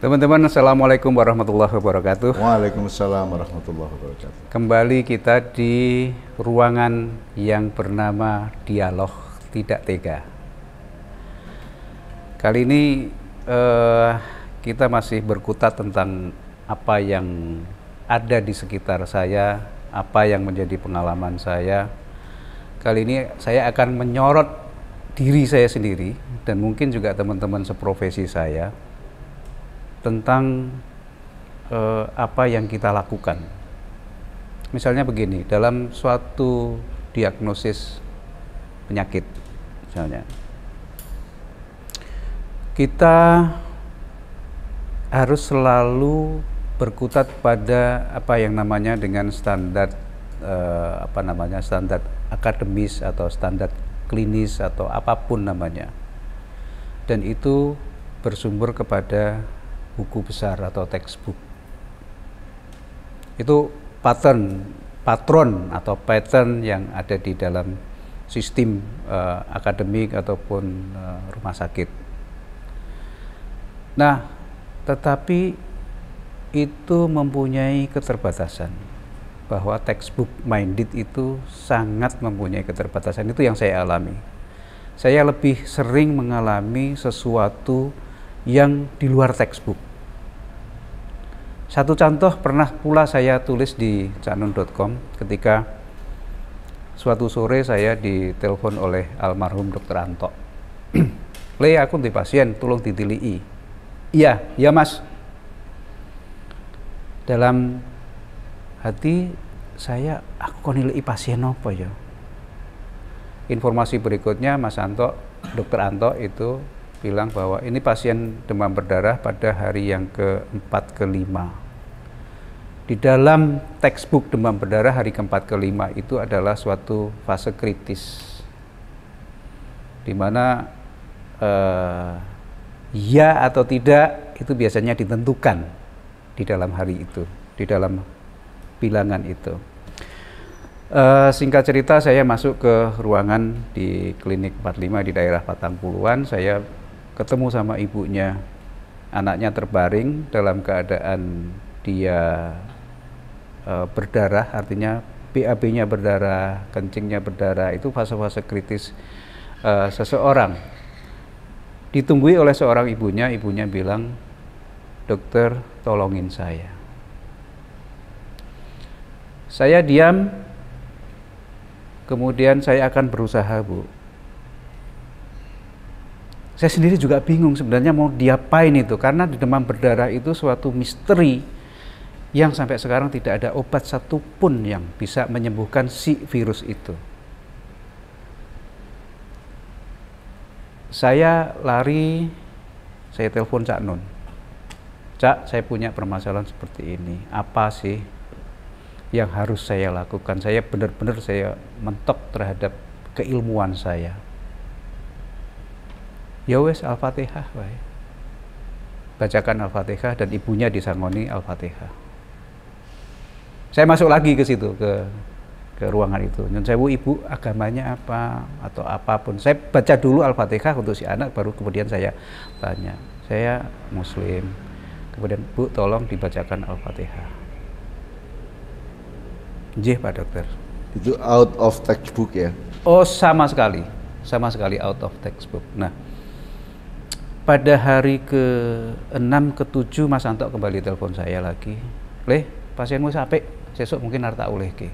Teman-teman, Assalamualaikum warahmatullahi wabarakatuh. Waalaikumsalam warahmatullahi wabarakatuh. Kembali kita di ruangan yang bernama Dialog Tidak Tega. Kali ini kita masih berkutat tentang apa yang ada di sekitar saya, apa yang menjadi pengalaman saya. Kali ini saya akan menyorot diri saya sendiri dan mungkin juga teman-teman seprofesi saya tentang apa yang kita lakukan. Misalnya begini, dalam suatu diagnosis penyakit misalnya, kita harus selalu berkutat pada apa yang namanya dengan standar standar akademis atau standar klinis atau apapun namanya, dan itu bersumber kepada buku besar atau textbook. Itu patron atau pattern yang ada di dalam sistem akademik ataupun rumah sakit. Nah, tetapi itu mempunyai keterbatasan, bahwa textbook minded itu sangat mempunyai keterbatasan. Itu yang saya alami. Saya lebih sering mengalami sesuatu yang di luar textbook. Satu contoh pernah pula saya tulis di caknun.com ketika suatu sore saya ditelepon oleh almarhum Dr. Anto. Le, aku di pasien, tolong ditilii. Iya mas. Dalam hati saya, aku konilei pasien apa ya? Informasi berikutnya Mas Anto, Dr. Anto itu bilang bahwa ini pasien demam berdarah pada hari yang ke-4 ke-5. Di dalam textbook demam berdarah hari ke-4 ke-5 itu adalah suatu fase kritis, di mana ya atau tidak itu biasanya ditentukan di dalam hari itu, di dalam bilangan itu. Singkat cerita, saya masuk ke ruangan di klinik 45 di daerah Patangpuluhan. Saya ketemu sama ibunya, anaknya terbaring dalam keadaan dia berdarah, artinya BAB-nya berdarah, kencingnya berdarah. Itu fase-fase kritis seseorang. Ditunggui oleh seorang ibunya bilang, dokter tolongin saya. Saya diam, kemudian saya akan berusaha, Bu. Saya sendiri juga bingung sebenarnya mau diapain itu, karena demam berdarah itu suatu misteri yang sampai sekarang tidak ada obat satupun yang bisa menyembuhkan si virus itu. Saya lari, saya telepon Cak Nun. Cak, saya punya permasalahan seperti ini. Apa sih yang harus saya lakukan? Saya benar-benar saya mentok terhadap keilmuan saya. Ya wes, Al-Fatihah wae. Bacakan Al-Fatihah dan ibunya disangoni Al-Fatihah. Saya masuk lagi ke situ, ke ruangan itu. Nyun sewu, ibu agamanya apa atau apapun. Saya baca dulu Al-Fatihah untuk si anak, baru kemudian saya tanya. Saya Muslim. Kemudian, Bu, tolong dibacakan Al-Fatihah. Nggih, Pak Dokter. Itu out of textbook ya? Oh, sama sekali out of textbook. Nah, pada hari ke-6 ke-7 Mas Anto kembali telepon saya lagi. Le, pasienmu sampai sesuk mungkin harta oleh ke.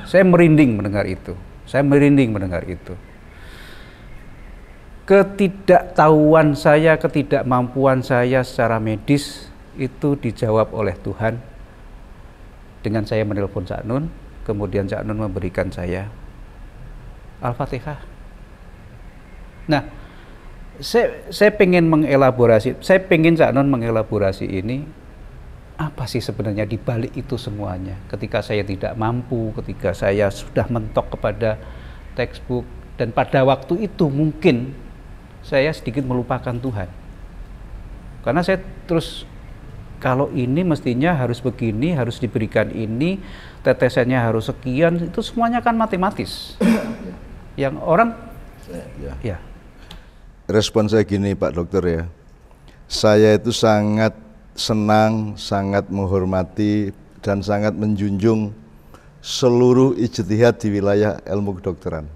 Saya merinding mendengar itu. Ketidaktahuan saya, ketidakmampuan saya secara medis itu dijawab oleh Tuhan dengan saya menelpon Cak Nun, kemudian Cak Nun memberikan saya Al-Fatihah. Nah, saya pengen Cak Nun mengelaborasi ini, apa sih sebenarnya di balik itu semuanya. Ketika saya tidak mampu, ketika saya sudah mentok kepada textbook, dan pada waktu itu mungkin saya sedikit melupakan Tuhan. Karena saya terus, kalau ini mestinya harus begini, harus diberikan ini, tetesannya harus sekian, itu semuanya kan matematis. Yang orang ya. Respon saya gini Pak Dokter ya, Saya itu sangat senang, sangat menghormati, dan sangat menjunjung seluruh ijtihad di wilayah ilmu kedokteran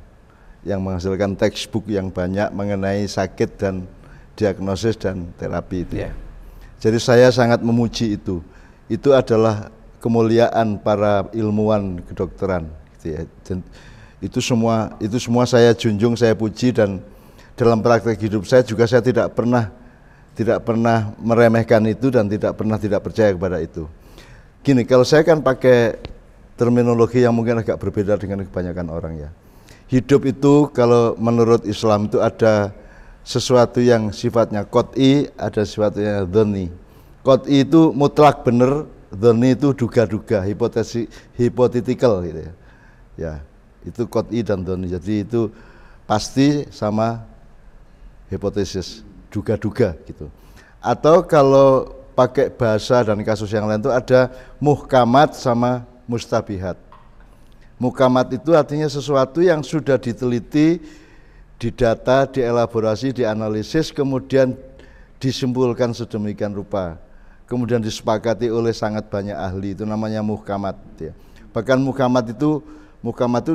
yang menghasilkan textbook yang banyak mengenai sakit dan diagnosis dan terapi itu. Jadi saya sangat memuji itu. Itu adalah kemuliaan para ilmuwan kedokteran gitu ya. Dan itu semua saya junjung, saya puji, dan dalam praktek hidup saya juga saya tidak pernah meremehkan itu dan tidak pernah tidak percaya kepada itu. Gini, kalau saya kan pakai terminologi yang mungkin agak berbeda dengan kebanyakan orang ya. Hidup itu kalau menurut Islam itu ada sesuatu yang sifatnya qot'i, ada sifatnya dhoni. Qot'i itu mutlak benar, dhoni itu duga-duga, hypothetical gitu ya. Ya, itu qot'i dan dhoni. Jadi itu pasti sama hipotesis, duga-duga gitu. Atau kalau pakai bahasa dan kasus yang lain itu ada muhkamat sama mustabihat. Muhkamat itu artinya sesuatu yang sudah diteliti, didata, dielaborasi, dianalisis, kemudian disimpulkan sedemikian rupa, kemudian disepakati oleh sangat banyak ahli, itu namanya muhkamat ya. Bahkan muhkamat itu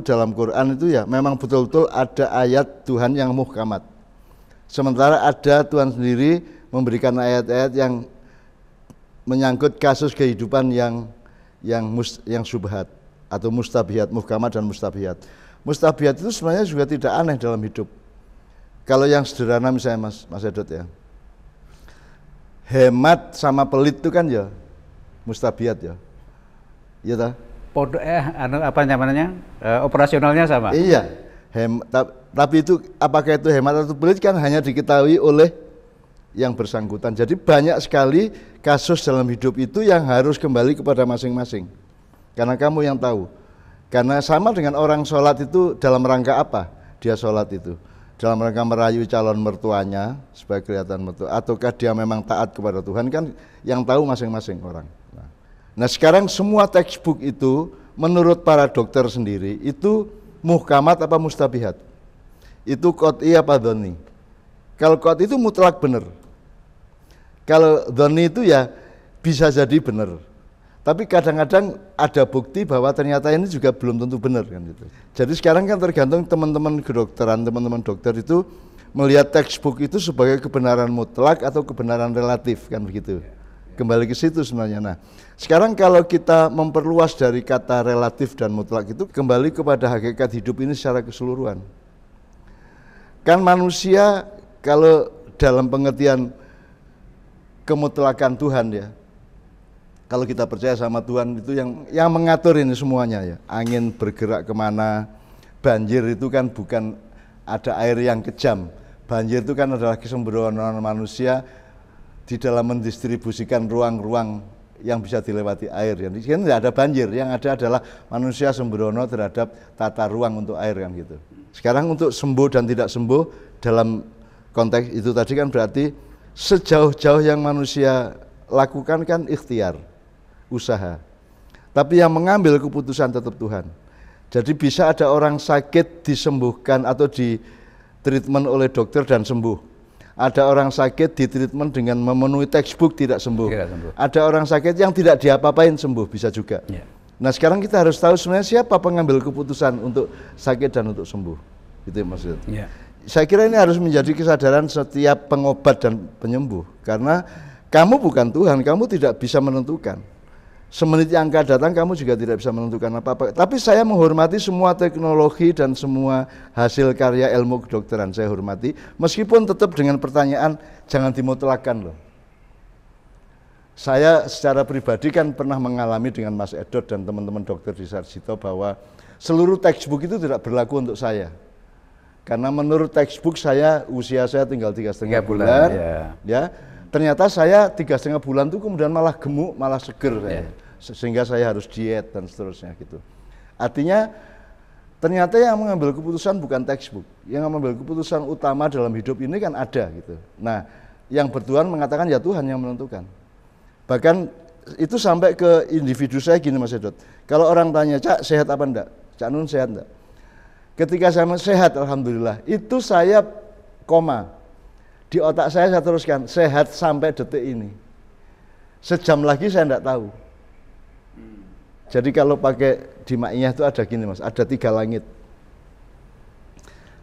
dalam Quran itu ya memang betul-betul ada ayat Tuhan yang muhkamat. Sementara ada Tuhan sendiri memberikan ayat-ayat yang menyangkut kasus kehidupan yang syubhat atau mustabihat, muhkamat dan mustabihat. Mustabihat itu sebenarnya juga tidak aneh dalam hidup. Kalau yang sederhana misalnya Mas Edot ya, hemat sama pelit itu kan ya mustabihat ya, iya tak? Apa namanya? Operasionalnya sama. Iya, tapi itu apakah itu hemat atau pelit kan hanya diketahui oleh yang bersangkutan. Jadi banyak sekali kasus dalam hidup itu yang harus kembali kepada masing-masing. Karena kamu yang tahu. Karena sama dengan orang sholat itu dalam rangka apa dia sholat itu? Dalam rangka merayu calon mertuanya supaya kelihatan mertua, ataukah dia memang taat kepada Tuhan, kan yang tahu masing-masing orang. Nah sekarang semua textbook itu menurut para dokter sendiri itu muhkamat apa mustabihat? Itu qot'i apa dhoni? Kalau qot'i itu mutlak benar. Kalau dhoni itu ya bisa jadi benar. Tapi kadang-kadang ada bukti bahwa ternyata ini juga belum tentu benar kan gitu. Jadi sekarang kan tergantung teman-teman kedokteran, teman-teman dokter itu melihat textbook itu sebagai kebenaran mutlak atau kebenaran relatif kan begitu. Kembali ke situ sebenarnya. Nah, sekarang kalau kita memperluas dari kata relatif dan mutlak itu kembali kepada hakikat hidup ini secara keseluruhan. Kan manusia kalau dalam pengertian kemutlakan Tuhan ya, kalau kita percaya sama Tuhan itu yang mengatur ini semuanya ya. Angin bergerak kemana, banjir itu kan bukan ada air yang kejam. Banjir itu kan adalah kesembronoan manusia di dalam mendistribusikan ruang-ruang yang bisa dilewati air. Jadi kan tidak ada banjir, yang ada adalah manusia sembrono terhadap tata ruang untuk air kan gitu. Sekarang untuk sembuh dan tidak sembuh dalam konteks itu tadi kan berarti sejauh-jauh yang manusia lakukan kan ikhtiar, usaha. Tapi yang mengambil keputusan tetap Tuhan. Jadi bisa ada orang sakit disembuhkan atau di treatment oleh dokter dan sembuh. Ada orang sakit di treatment dengan memenuhi textbook tidak sembuh. Ada orang sakit yang tidak diapa-apain sembuh, bisa juga. Nah sekarang kita harus tahu sebenarnya siapa pengambil keputusan untuk sakit dan untuk sembuh. Itu maksudnya. Saya kira ini harus menjadi kesadaran setiap pengobat dan penyembuh. Karena kamu bukan Tuhan, kamu tidak bisa menentukan. Semenit yang akan datang kamu juga tidak bisa menentukan apa-apa. Tapi saya menghormati semua teknologi dan semua hasil karya ilmu kedokteran, saya hormati. Meskipun tetap dengan pertanyaan, jangan dimutlakkan loh. Saya secara pribadi kan pernah mengalami dengan Mas Edot dan teman-teman dokter di Sarjito bahwa seluruh textbook itu tidak berlaku untuk saya. Karena menurut textbook usia saya tinggal 3,5 bulan. Ya. Ternyata saya 3,5 bulan itu kemudian malah gemuk, malah seger sehingga saya harus diet dan seterusnya gitu. Artinya ternyata yang mengambil keputusan bukan textbook, yang mengambil keputusan utama dalam hidup ini kan ada gitu. Nah, yang bertuhan mengatakan ya Tuhan yang menentukan. Bahkan itu sampai ke individu saya gini Mas Edot. Kalau orang tanya, Cak sehat apa enggak? Cak Nun sehat enggak? Ketika saya sehat alhamdulillah, itu saya koma. Di otak saya teruskan, sehat sampai detik ini. Sejam lagi saya enggak tahu. Jadi kalau pakai di Ma'iyah itu ada gini Mas, ada 3 langit.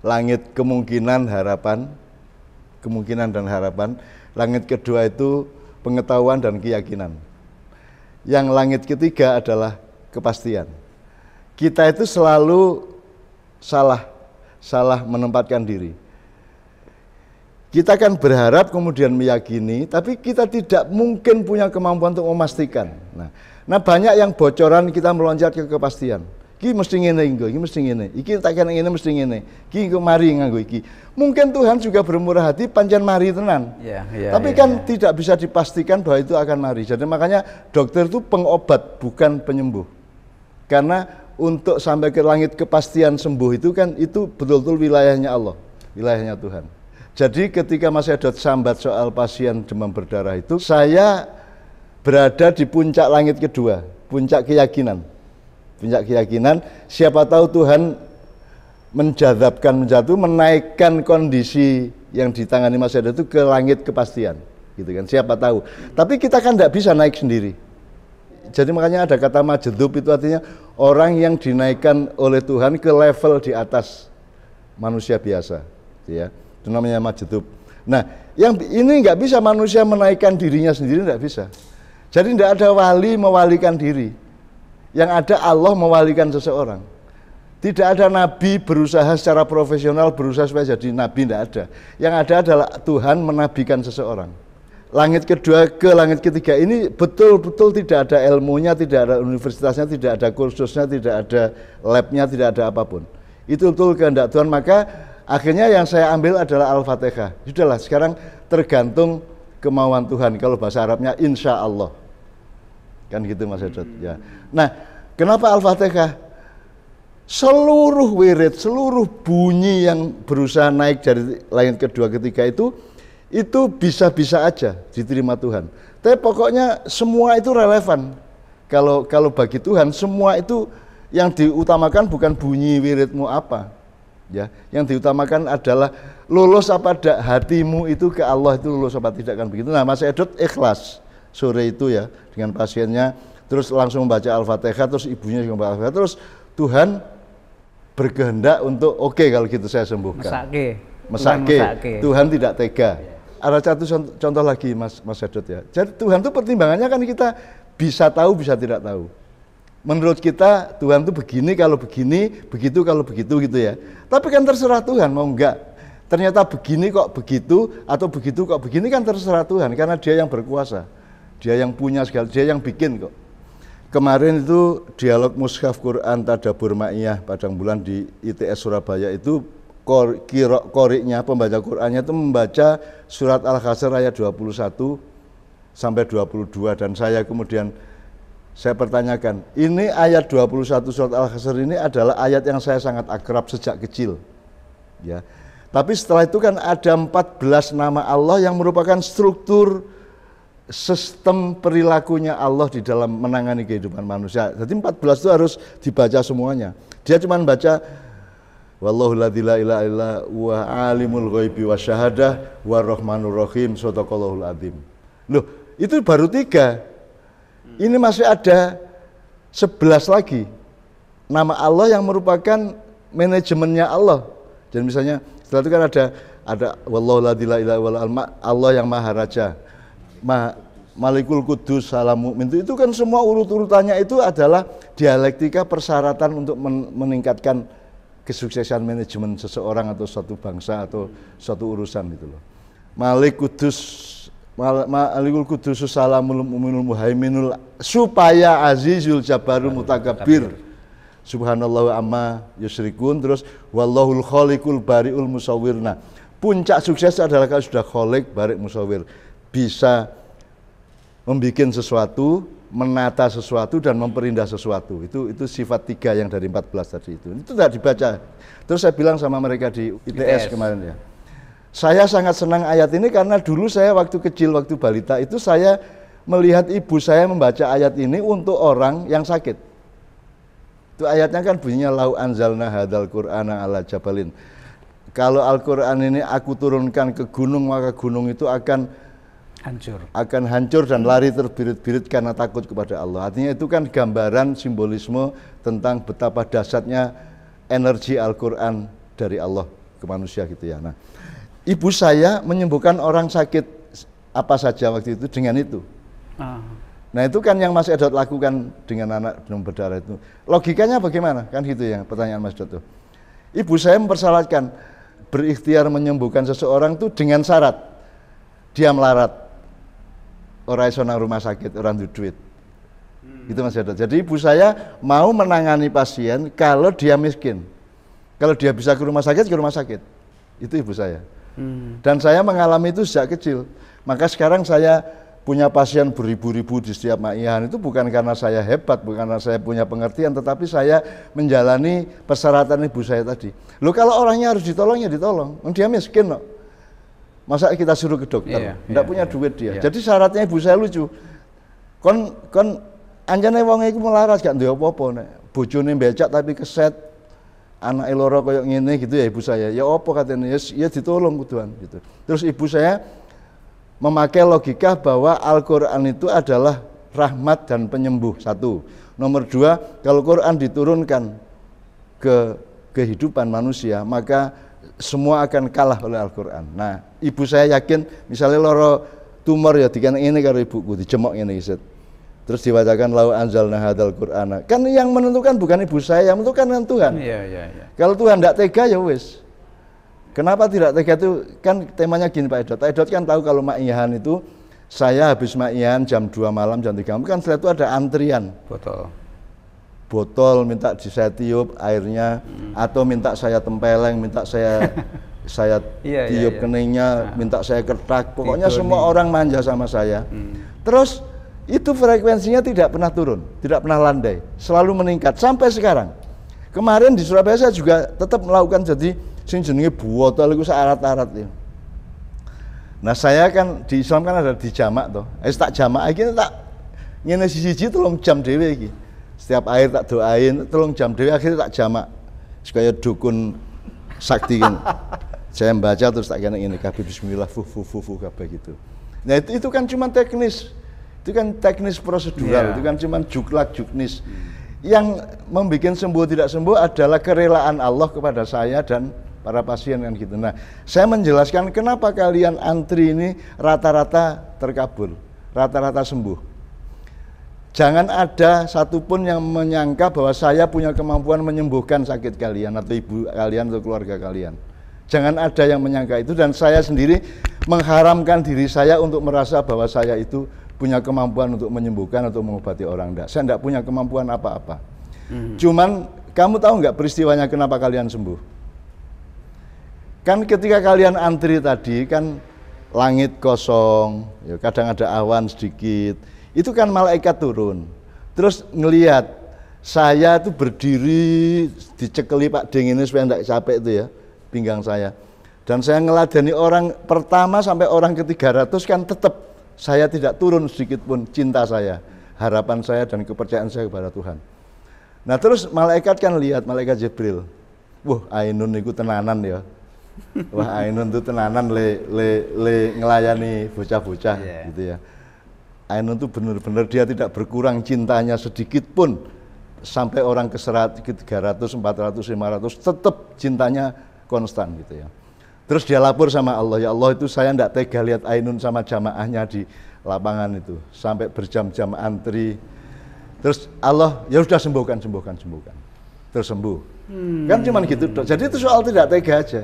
Langit kemungkinan dan harapan. Langit kedua itu pengetahuan dan keyakinan. Yang langit ketiga adalah kepastian. Kita itu selalu salah menempatkan diri. Kita kan berharap kemudian meyakini, tapi kita tidak mungkin punya kemampuan untuk memastikan. Nah banyak yang bocoran kita meloncat ke kepastian. Iki mesti ngene iki mesti ngene. Iki tak kene ngene mesti ngene. Iki engko mari nganggo iki. Mungkin Tuhan juga bermurah hati pancen mari tenan. Tapi kan tidak bisa dipastikan bahwa itu akan mari. Jadi makanya dokter itu pengobat bukan penyembuh. Karena untuk sampai ke langit kepastian sembuh itu kan itu betul-betul wilayahnya Allah, wilayahnya Tuhan. Jadi ketika Mas Edot sambat soal pasien demam berdarah itu, saya berada di puncak langit kedua, puncak keyakinan. Puncak keyakinan, siapa tahu Tuhan menaikkan kondisi yang ditangani Mas Edot itu ke langit kepastian, gitu kan? Siapa tahu. Tapi kita kan tidak bisa naik sendiri. Jadi makanya ada kata majdub, itu artinya orang yang dinaikkan oleh Tuhan ke level di atas manusia biasa, ya. Itu namanya majdub. Nah, yang ini nggak bisa manusia menaikkan dirinya sendiri, nggak bisa. Jadi tidak ada wali mewalikan diri. Yang ada Allah mewalikan seseorang. Tidak ada nabi berusaha secara profesional berusaha supaya jadi nabi, tidak ada. Yang ada adalah Tuhan menabikan seseorang. Langit kedua ke langit ketiga ini betul-betul tidak ada ilmunya, tidak ada universitasnya, tidak ada kursusnya, tidak ada labnya, tidak ada apapun. Itu betul kehendak Tuhan. Maka akhirnya yang saya ambil adalah Al-Fatihah. Sudahlah, sekarang tergantung kemauan Tuhan. Kalau bahasa Arabnya insya Allah. Kan gitu Mas Edot ya. Nah, kenapa Al-Fatihah? Seluruh wirid, seluruh bunyi yang berusaha naik dari langit kedua ketiga itu bisa-bisa aja diterima Tuhan. Tapi pokoknya semua itu relevan. Kalau bagi Tuhan semua itu yang diutamakan bukan bunyi wiridmu apa. Ya, yang diutamakan adalah lulus apa hatimu itu ke Allah, itu lulus apa tidak, kan begitu. Nah, Mas Edot ikhlas sore itu ya dengan pasiennya, terus langsung membaca Al-Fatihah, terus ibunya juga membaca Al-Fatihah, terus Tuhan berkehendak untuk oke, kalau gitu saya sembuhkan. Mesake. Tuhan tidak tega. Ada satu contoh lagi Mas Edot ya. Jadi Tuhan itu pertimbangannya kan kita bisa tahu, bisa tidak tahu. Menurut kita Tuhan itu begini kalau begini, begitu kalau begitu gitu ya. Tapi kan terserah Tuhan mau enggak. Ternyata begini kok begitu atau begitu kok begini, kan terserah Tuhan karena Dia yang berkuasa. Dia yang punya segala, Dia yang bikin kok. Kemarin itu dialog Mushaf Quran Tadabbur Ma'iyah Padang Bulan di ITS Surabaya itu koriknya, pembaca Qurannya itu membaca surat Al-Hasr ayat 21 sampai 22, dan saya kemudian pertanyakan, ini ayat 21 surat Al-Hasr ini adalah ayat yang saya sangat akrab sejak kecil. Ya. Tapi setelah itu kan ada 14 nama Allah yang merupakan struktur sistem perilakunya Allah di dalam menangani kehidupan manusia. Jadi 14 itu harus dibaca semuanya. Dia cuma baca wallahu la ilaha illa wa alimul ghaibi wasyahadah warrahmanur rahim sadaqallahul azim. Loh, itu baru 3. Ini masih ada 11 lagi nama Allah yang merupakan manajemennya Allah. Dan misalnya setelah itu kan ada wallahu la ilaha illa Allah yang Maha Raja, Malikul Kudus, Salam Mukmin. Itu kan semua urut-urutannya itu adalah dialektika persyaratan untuk meningkatkan kesuksesan manajemen seseorang atau suatu bangsa atau suatu urusan gitu loh. Malikul Kudus, Salamul Mu'minul Muhaiminul, supaya Azizul Jabbarul Mutakabbir, Subhanallah amma yusyrikun, terus wallahul khaliqul bari'ul musawwir. Nah, puncak sukses adalah kalau sudah khaliq, bari', musawwir, bisa membuat sesuatu, menata sesuatu dan memperindah sesuatu. Itu sifat 3 yang dari 14 tadi itu. Itu tidak dibaca. Terus saya bilang sama mereka di ITS kemarin ya. Saya sangat senang ayat ini karena dulu saya waktu kecil, waktu balita itu saya melihat ibu saya membaca ayat ini untuk orang yang sakit. Itu ayatnya kan bunyinya lau anzalna hadzal qur'ana ala jabalin. kalau Al-Quran ini aku turunkan ke gunung, maka gunung itu akan hancur dan lari terbirit-birit karena takut kepada Allah. Artinya itu kan gambaran simbolisme tentang betapa dahsyatnya energi Al-Quran dari Allah ke manusia gitu ya. Nah, ibu saya menyembuhkan orang sakit apa saja waktu itu dengan itu. Nah itu kan yang Mas Edot lakukan dengan anak demam berdarah itu. Logikanya bagaimana? Kan gitu ya pertanyaan Mas Edot. Ibu saya mempersyaratkan berikhtiar menyembuhkan seseorang itu dengan syarat dia melarat, orang iso nang rumah sakit, orang duit. Gitu Mas Edot. Jadi ibu saya mau menangani pasien kalau dia miskin. Kalau dia bisa ke rumah sakit. Itu ibu saya. Dan saya mengalami itu sejak kecil. Maka sekarang saya punya pasien beribu-ribu di setiap Ma'iyahan itu bukan karena saya hebat, bukan karena saya punya pengertian, tetapi saya menjalani persyaratan ibu saya tadi. Loh kalau orangnya harus ditolong ya ditolong, dia miskin loh. Masa kita suruh ke dokter, enggak punya duit dia. Jadi syaratnya ibu saya lucu. Kon anjane wong iku melarat gak duwe apa-apa nek bojone becak tapi keset, anake loro koyo ngene gitu ya ibu saya. Ya apa katanya ya ditolong kuduan gitu. Terus ibu saya memakai logika bahwa Al-Quran itu adalah rahmat dan penyembuh, satu. Nomor dua, kalau Quran diturunkan ke kehidupan manusia, maka semua akan kalah oleh Al-Quran. Nah, ibu saya yakin, misalnya loro tumor ya dikene ini karo ibuku, dijemok ini iset. Terus diwajakan lau anzalna hadzal Qur'ana. Kan yang menentukan bukan ibu saya, yang menentukan kan Tuhan. Kalau Tuhan tidak tega ya wis. Kenapa tidak tega itu kan temanya gini Pak Edot. Pak Edot kan tahu kalau Ma'iyahan itu saya habis Ma'iyahan jam 2 malam jam 3 malam kan setelah itu ada antrian. Botol minta saya tiup airnya atau minta saya tempeleng, minta saya tiup keningnya, minta saya ketak. Pokoknya semua orang manja sama saya. Terus itu frekuensinya tidak pernah turun, tidak pernah landai, selalu meningkat sampai sekarang. Kemarin di Surabaya saya juga tetap melakukan jadi sing jenenge botol iku syarat-syarat ya. Nah, saya kan di Islam kan ada di jamak toh. Tak jamak iki tak ngene siji-siji 3 jam dhewe iki. Setiap air tak doain 3 jam dhewe akhirnya tak jamak. Supaya dukun sakti kan. Saya membaca terus tak kena ini kabeh bismillah fu kabeh gitu. Nah, itu kan cuma teknis. Itu kan teknis prosedural, itu kan cuma juknis. Yang membuat sembuh tidak sembuh adalah kerelaan Allah kepada saya dan para pasien kan gitu. Nah, saya menjelaskan kenapa kalian antri ini rata-rata terkabul, rata-rata sembuh. Jangan ada satupun yang menyangka bahwa saya punya kemampuan menyembuhkan sakit kalian atau ibu kalian atau keluarga kalian. Jangan ada yang menyangka itu, dan saya sendiri mengharamkan diri saya untuk merasa bahwa saya itu punya kemampuan untuk menyembuhkan atau mengobati orang. Enggak, saya enggak punya kemampuan apa-apa. Cuman kamu tahu enggak peristiwanya kenapa kalian sembuh? Kan ketika kalian antri tadi kan langit kosong, ya kadang ada awan sedikit. Itu kan malaikat turun. Terus ngelihat saya tuh berdiri dicekeli Pak Deng ini supaya enggak capek itu ya, pinggang saya. Dan saya ngeladani orang pertama sampai orang ke-300 kan tetap saya tidak turun sedikit pun cinta saya, harapan saya dan kepercayaan saya kepada Tuhan. Nah terus malaikat kan lihat, malaikat Jibril. Wah, Ainun itu tenanan ya. Wah, Ainun itu tenanan le ngelayani bocah-bocah gitu ya. Ainun itu benar-benar dia tidak berkurang cintanya sedikit pun sampai orang ke 300, 400, 500 tetap cintanya konstan gitu ya. Terus dia lapor sama Allah, ya Allah itu saya enggak tega lihat Ainun sama jamaahnya di lapangan itu sampai berjam-jam antri. Terus Allah, ya sudah sembuhkan. Terus sembuh. Kan cuman gitu. Jadi itu soal tidak tega aja.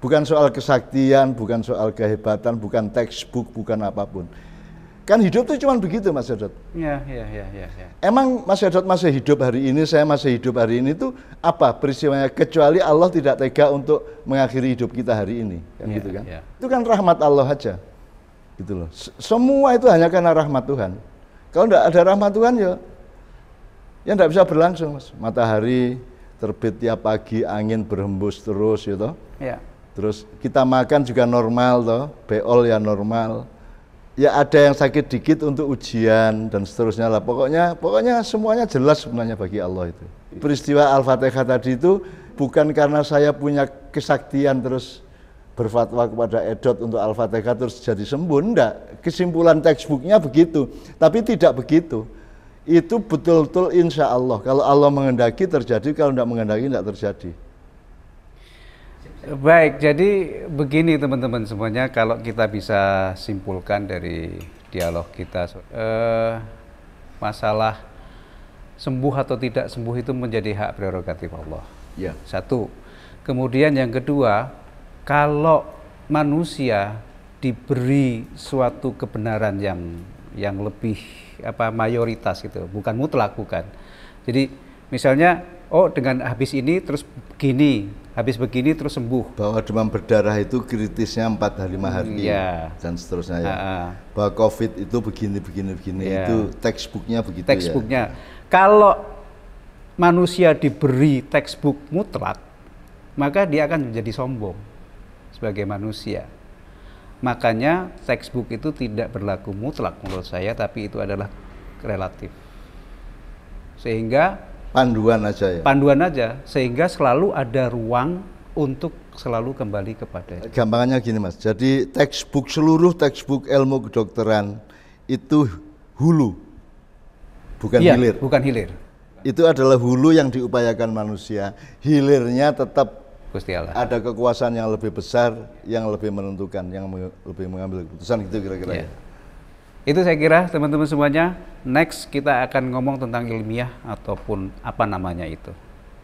Bukan soal kesaktian, bukan soal kehebatan, bukan textbook, bukan apapun. Kan hidup itu cuma begitu Mas Edot. Ya. Emang Mas Edot masih hidup hari ini, saya masih hidup hari ini itu apa peristiwanya kecuali Allah tidak tega untuk mengakhiri hidup kita hari ini, kan gitu kan? Itu kan rahmat Allah aja. Gitu loh. Semua itu hanya karena rahmat Tuhan. Kalau enggak ada rahmat Tuhan ya enggak bisa berlangsung, Mas. Matahari terbit tiap pagi, angin berhembus terus gitu. Ya. Terus kita makan juga normal toh, beol ya normal. Ya ada yang sakit dikit untuk ujian dan seterusnya lah. Pokoknya semuanya jelas sebenarnya bagi Allah itu. Peristiwa Al-Fatihah tadi itu bukan karena saya punya kesaktian terus berfatwa kepada Edot untuk Al-Fatihah terus jadi sembuh, enggak. Kesimpulan textbooknya begitu, tapi tidak begitu. Itu betul-betul insya Allah. Kalau Allah menghendaki terjadi, kalau tidak menghendaki tidak terjadi. Baik, jadi begini teman-teman semuanya, kalau kita bisa simpulkan dari dialog kita, masalah sembuh atau tidak sembuh itu menjadi hak prerogatif Allah. Ya. Satu. Kemudian yang kedua, kalau manusia diberi suatu kebenaran yang lebih mayoritas gitu, bukan mutlak, bukan. Jadi misalnya, oh dengan habis ini terus begini, habis begini terus sembuh. Bahwa demam berdarah itu kritisnya 4 hari 5 hari dan seterusnya ya. Bahwa COVID itu begini itu textbooknya begitu. Textbooknya. Kalau manusia diberi textbook mutlak, maka dia akan menjadi sombong sebagai manusia. Makanya textbook itu tidak berlaku mutlak menurut saya, tapi itu adalah relatif. Sehingga panduan aja ya. Panduan aja, sehingga selalu ada ruang untuk selalu kembali kepada. Gampangannya gini Mas, jadi seluruh textbook ilmu kedokteran itu hulu, bukan hilir. Bukan hilir. Itu adalah hulu yang diupayakan manusia, hilirnya tetap Gusti Allah. Ada kekuasaan yang lebih besar, yang lebih menentukan, yang lebih mengambil keputusan gitu kira-kira ya. Itu saya kira teman-teman semuanya, next kita akan ngomong tentang ilmiah ataupun apa namanya itu.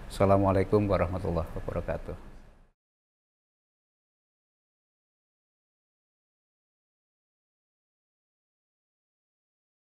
Assalamualaikum warahmatullahi wabarakatuh.